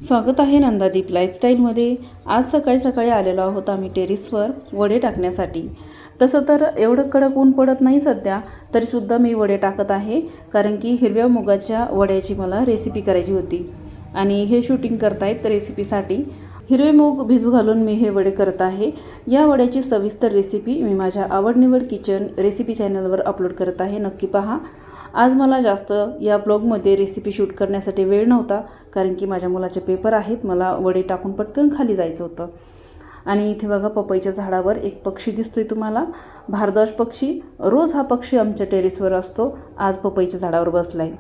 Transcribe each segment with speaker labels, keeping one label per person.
Speaker 1: स्वागत आहे नंदादीप लाईफस्टाईलमध्ये। आज सकाळी सकाळी आलेलो आहोत आम्ही टेरेसवर वडे टाकण्यासाठी। तसं तर एवढं कडक ऊन पडत नाही सध्या, तरीसुद्धा मी वडे टाकत आहे, कारण की हिरव्या मुगाच्या वड्याची मला रेसिपी करायची होती आणि हे शूटिंग करतायत रेसिपीसाठी। हिरवे मूग भिजू घालून मी हे वडे करत आहे। या वड्याची सविस्तर रेसिपी मी माझ्या आवडनिवड किचन रेसिपी चॅनलवर अपलोड करत आहे, नक्की पहा। आज मला जास्त या ब्लॉगमध्ये रेसिपी शूट करण्यासाठी वेळ नव्हता, कारण की माझ्या मुलाचे पेपर आहेत, मला वडे टाकून पटकन खाली जायचं होतं। आणि इथे बघा पपईच्या झाडावर एक पक्षी दिसतोय तुम्हाला, भारद्वाज पक्षी। रोज हा पक्षी आमच्या टेरेसवर असतो, आज पपईच्या झाडावर बसलाय।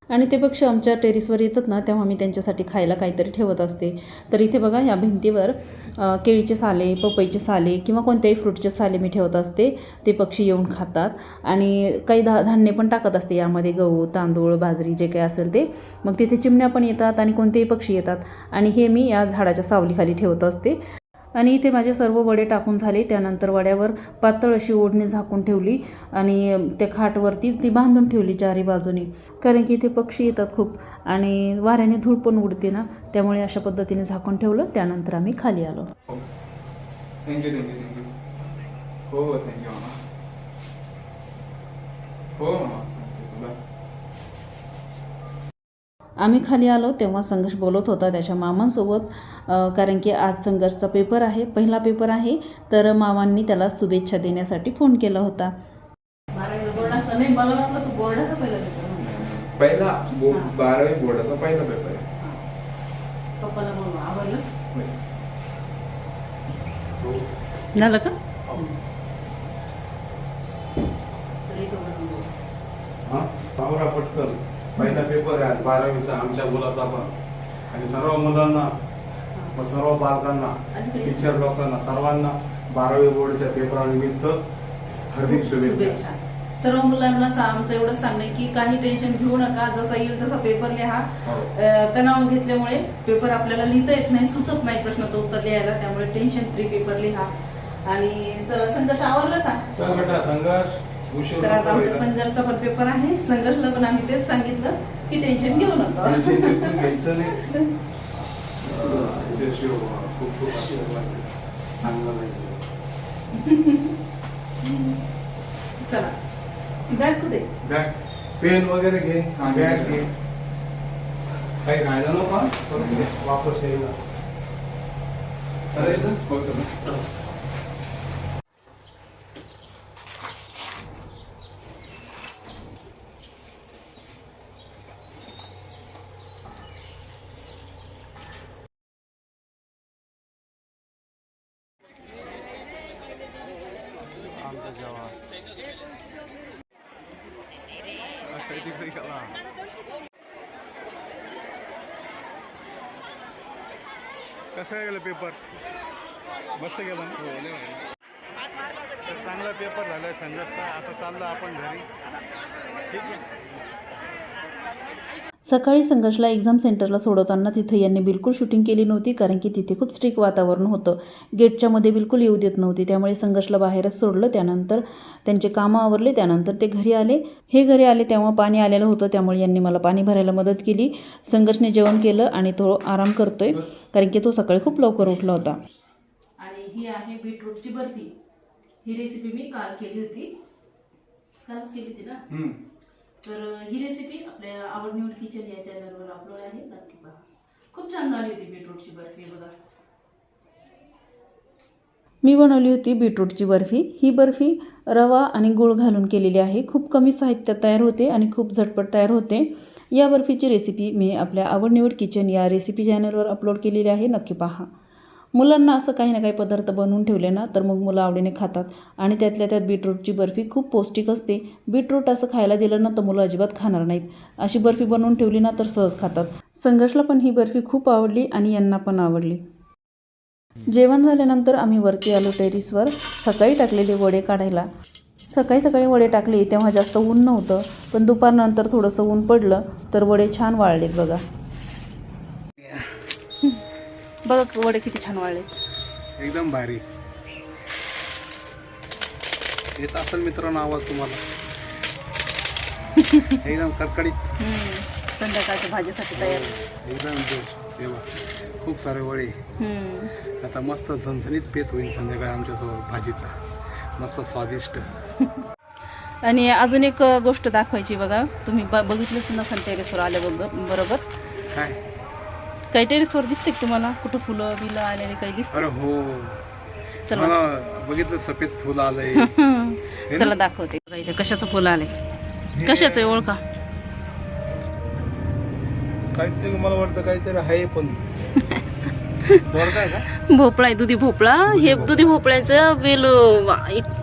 Speaker 1: आणि ते पक्षी आमच्या टेरेसवर येतात ना, तेव्हा मी त्यांच्यासाठी खायला काहीतरी ठेवत असते। तर इथे बघा या भिंतीवर केळीचे साले, पपईचे साले किंवा कोणत्याही फ्रूटचे साले मी ठेवत असते, ते पक्षी येऊन खातात। आणि काही धान्य पण टाकत असते यामध्ये, गहू, तांदूळ, बाजरी जे काही असेल ते। मग तिथे चिमण्या पण येतात आणि कोणतेही पक्षी येतात, आणि हे मी या झाडाच्या सावलीखाली ठेवत असते। आणि इथे माझे सर्व वडे टाकून झाले। त्यानंतर वड्यावर पातळ अशी ओढणी झाकून ठेवली आणि त्या खाटवरती ती बांधून ठेवली चारी बाजूने, कारण की इथे पक्षी येतात खूप आणि वाऱ्याने धूळ पण उडते ना, त्यामुळे अशा पद्धतीने झाकून ठेवलं। त्यानंतर आम्ही खाली आलो।
Speaker 2: थँक्यू हो थँक्यू मामा। हो मामा।
Speaker 1: आम्ही खाली आलो तेव्हा संघर्ष बोलत होता त्याच्या मामांसोबत, कारण की आज संघर्षचा पेपर आहे, पहिला पेपर आहे। तर मामांनी त्याला शुभेच्छा देण्यासाठी फोन केला होता। नाही, मला वाटलं तो बोर्डाचा पहिला पेपर,
Speaker 2: पहिला 12वी बोर्डाचा पहिला पेपर आहे।
Speaker 1: पप्पाला बोलवा, आवडलं झालं का?
Speaker 3: आवरा पटकन, पहिला पेपर आहे 12वीचा आमच्या मुलाचा पण, आणि सर्व मुलांना व सर्व बालकांना, टीचर लोकांना, सर्वांना 12वी बोर्डच्या पेपरानिमित्त हार्दिक शुभेच्छा।
Speaker 1: सर्व मुलांना आमचं एवढंच सांगणं की काही टेन्शन घेऊ नका, जसा येईल तसा पेपर लिहा। तणाव घेतल्यामुळे पेपर आपल्याला लिहिता येत नाही, सुचत नाही प्रश्नाचं उत्तर लिहायला, त्यामुळे टेन्शन फ्री पेपर लिहा। आणि चला, संघर्ष आवडला का?
Speaker 3: चल बेटा संघर्ष,
Speaker 1: तर आज आमच्या संघर्षचा पण पेपर आहे। संघर्षला पण आम्ही तेच सांगितलं की टेन्शन घेऊ नका।
Speaker 3: घ्यायचं नाही, खूप खूप चांगलं नाही।
Speaker 1: चला, बॅग कुठे?
Speaker 3: बॅग, पेन वगैरे घे, बॅग घे, काही खायला नको वापस यायला करायचं।
Speaker 2: हो सर।
Speaker 3: कसं गेलं पेपर? मस्त गेला ना? चांगला पेपर झालाय संघर्षचा। आता चाललो आपण घरी, ठीक आहे।
Speaker 1: सकाळी संघर्षला एक्झाम सेंटरला सोडवताना तिथे यांनी बिलकुल शूटिंग केली नव्हती, कारण की तिथे खूप स्ट्रिक्ट वातावरण होतं, गेटच्या मध्ये बिलकुल येऊ देत नव्हती, त्यामुळे संघर्षला बाहेरच सोडलं। त्यानंतर त्यांचे कामं आवरले, त्यानंतर ते घरी आले। हे घरी आले तेव्हा पाणी आलेलं होतं, त्यामुळे यांनी मला पाणी भरायला मदत केली। संघर्षने जेवण केलं आणि तो आराम करतोय, कारण की तो सकाळी खूप लवकर उठला होता। आणि ही आहे बीटरूटची बर्फी। ही रेसिपी मी काल केली होती, कालच केली होती ना। तर ही रेसिपी आपल्या आवडनिवड किचन या चॅनलवर अपलोड आहे, नक्की पहा। खूप छान झाली होती बीटरूटची बर्फी बघा। मी बनवली होती बीटरूटची बर्फी। ही बर्फी रवा आणि गूळ घालून केलेली आहे, खूप कमी साहित्यात तयार होते आणि खूप झटपट तयार होते। या बर्फीची रेसिपी मी आपल्या आवडनिवड किचन या रेसिपी चॅनलवर अपलोड केलेली आहे, नक्की पहा। मुलांना असं काही ना काही पदार्थ बनवून ठेवले ना, तर मग मुलं आवडीने खातात। आणि त्यातल्या त्यात बीटरूटची बर्फी खूप पौष्टिक असते। बीटरूट असं खायला दिलं ना तर मुलं अजिबात खाणार नाहीत, अशी बर्फी बनवून ठेवली ना तर सहज खातात। संघर्षला पण ही बर्फी खूप आवडली आणि यांना पण आवडली। जेवण झाल्यानंतर आम्ही वरती आलो टेरेसवर, सकाळी टाकलेले वडे काढायला। सकाळी सकाळी वडे टाकले तेव्हा जास्त ऊन नव्हतं, पण दुपारनंतर थोडंसं ऊन पडलं तर वडे छान वाळलेत बघा। बघा वडे किती छान वाळले,
Speaker 3: एकदम भारी। येत असेल मित्रांनो आवाज तुम्हाला एकदम कडकडीत
Speaker 1: संध्याकाळच्या भाजीसाठी तयार
Speaker 3: एकदम खूप सारे वडे. आता मस्त झणझणीत पेत होईल संध्याकाळी आमच्यासोबत भाजीचा, मस्त स्वादिष्ट.
Speaker 1: आणि अजून एक गोष्ट दाखवायची बघा, तुम्ही बघितलंच नसेल टेरेसवर बरोबर.
Speaker 3: काय
Speaker 1: काही टेरेसवर दिसते का तुम्हाला कुठं फुलं बिलं आलेले काही दिसत?
Speaker 3: अरे हो,
Speaker 1: चला
Speaker 3: मला बघितलं सफेद फुल आलंय.
Speaker 1: चला दाखवते. बघा इथे कशाचं फुल आलंय, कशाचं आहे ओळखा?
Speaker 3: काहीतरी मला वाटतं काहीतरी आहे पण काय का
Speaker 1: भोपळा आहे, दुधी भोपळा. हे दुधी भोपळ्याचं वेल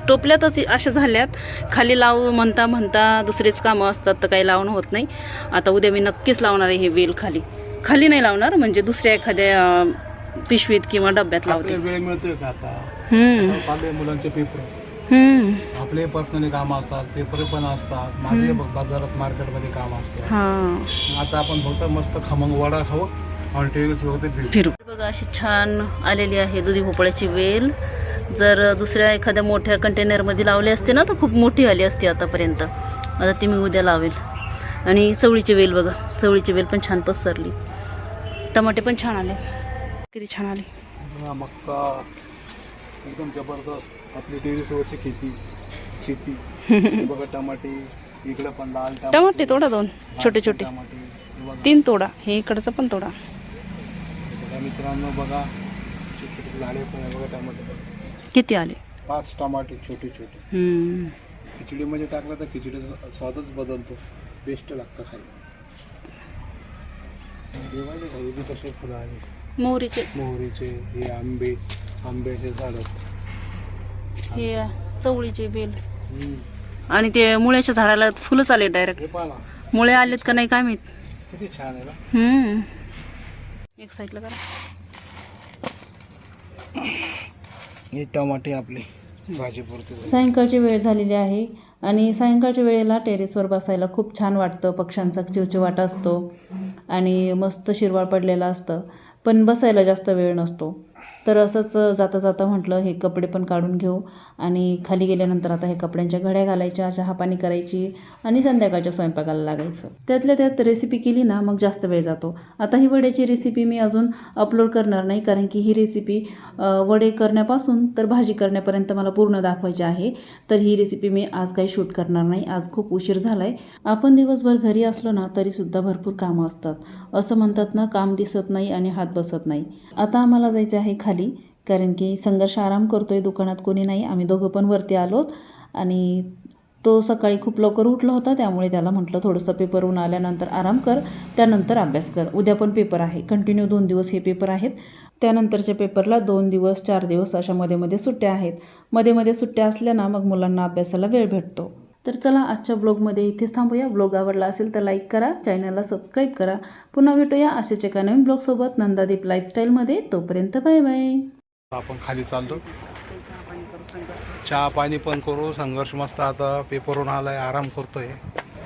Speaker 1: टोपल्यातच अशा झाल्यात. खाली लावू म्हणता म्हणता दुसरेच कामं असतात तर काही लावणं होत नाही. आता उद्या मी नक्कीच लावणार आहे हे वेल. खाली नाही लावणार, म्हणजे दुसऱ्या एखाद्या पिशवीत किंवा डब्यात लावते.
Speaker 3: वेळ मिळतोय का आता? चालू मुलांचे पेपर, आपले पर्सनली काम असतात, पेपर पण असतात, माझे बाजारात मार्केटमध्ये काम असतं. आता आपण फक्त मस्त खमंग वडा खाऊ आणि टेरेसवरती
Speaker 1: फिरू. बघा अशी छान आलेली आहे दुधी भोपळ्याची वेल. जर दुसऱ्या एखाद्या मोठ्या कंटेनरमध्ये लावली असते ना तर खूप मोठी आली असती आतापर्यंत. आता ती मी उद्या लावेल. आणि चवळीची वेल बघा, चवळीची वेल पण छान पसरली. टमाटे पण छान आले, किती छान आले.
Speaker 3: मक्का एकदम जबरदस्त. आपली टेरेसवरची शेती बघा. टमाटे इकडे पण लाल
Speaker 1: टमाटे तोडा, 2 छोटे छोटे, 3 तोडा. हे इकडचं पण तोडा.
Speaker 3: मित्रांनो बघा, छोटे झाडे पण आहे बघा. टमाटे
Speaker 1: किती आले?
Speaker 3: 5 टमाटे छोटे छोटे. खिचडीमध्ये टाकलं तर खिचडीचा स्वादच बदलतो, बेस्ट लागतं खायला. देवाला कसे फुलं आले, मोहरीचे. हे आंब्याचे झाड,
Speaker 1: हे चवळीचे वेल. आणि ते मुळ्याच्या झाडाला फुलंच आले डायरेक्ट.
Speaker 3: हे पाहा
Speaker 1: मुळे आलेत का नाही काय माहित.
Speaker 3: किती छान आहे ना.
Speaker 1: एक साईडला करा.
Speaker 3: हे टमाटे आपले भाजीपुरते.
Speaker 1: सायंकाळची वेळ झालेली आहे आणि सायंकाळच्या वेळेला टेरेसवर बसायला खूप छान वाटतं. पक्ष्यांचा चिवचिवाट असतो आणि मस्त शिरवाळ पडलेलं असतं, पण बसायला जास्त वेळ नसतो. तर असंच जाता जाता म्हटलं हे कपडे पण काढून घेऊ. आणि खाली गेल्यानंतर आता हे कपड्यांच्या घड्या घालायच्या, चहापाणी करायची आणि संध्याकाळच्या स्वयंपाकाला लागायचं. त्यातल्या त्यात रेसिपी केली ना मग जास्त वेळ जातो. आता ही वड्याची रेसिपी मी अजून अपलोड करणार नाही, कारण की ही रेसिपी वडे करण्यापासून तर भाजी करण्यापर्यंत मला पूर्ण दाखवायची आहे. तर ही रेसिपी मी आज काही शूट करणार नाही. आज खूप उशीर झाला आहे. आपण दिवसभर घरी असलो ना तरीसुद्धा भरपूर कामं असतात. असं म्हणतात ना, काम दिसत नाही आणि हात बसत नाही. आता आम्हाला जायचं आहे खाली, कारण की संघर्ष आराम करतोय. दुकानात कोणी नाही, आम्ही दोघं पण वरती आलोत. आणि तो सकाळी खूप लवकर उठला होता, त्यामुळे त्याला म्हटलं थोडंसं पेपरहून आल्यानंतर आराम कर, त्यानंतर अभ्यास कर. उद्या पण पेपर आहे, कंटिन्यू 2 दिवस हे पेपर आहेत. त्यानंतरच्या पेपरला 2 दिवस 4 दिवस अशा मध्ये सुट्ट्या आहेत. मध्ये सुट्ट्या असल्या ना मग मुलांना अभ्यासाला वेळ भेटतो. तर चला आजच्या ब्लॉगमध्ये इथेच थांबूया. ब्लॉग आवडला असेल तर लाईक करा, चॅनलला सबस्क्राईब करा. पुन्हा भेटूया अशाच एका नवीन ब्लॉगसोबत नंदादीप लाईफस्टाईलमध्ये. तोपर्यंत बाय बाय.
Speaker 3: आपण खाली चालतो, चहा पाणी पण करू. संघर्ष मस्त आता पेपरवरून आलाय, आराम करतोय.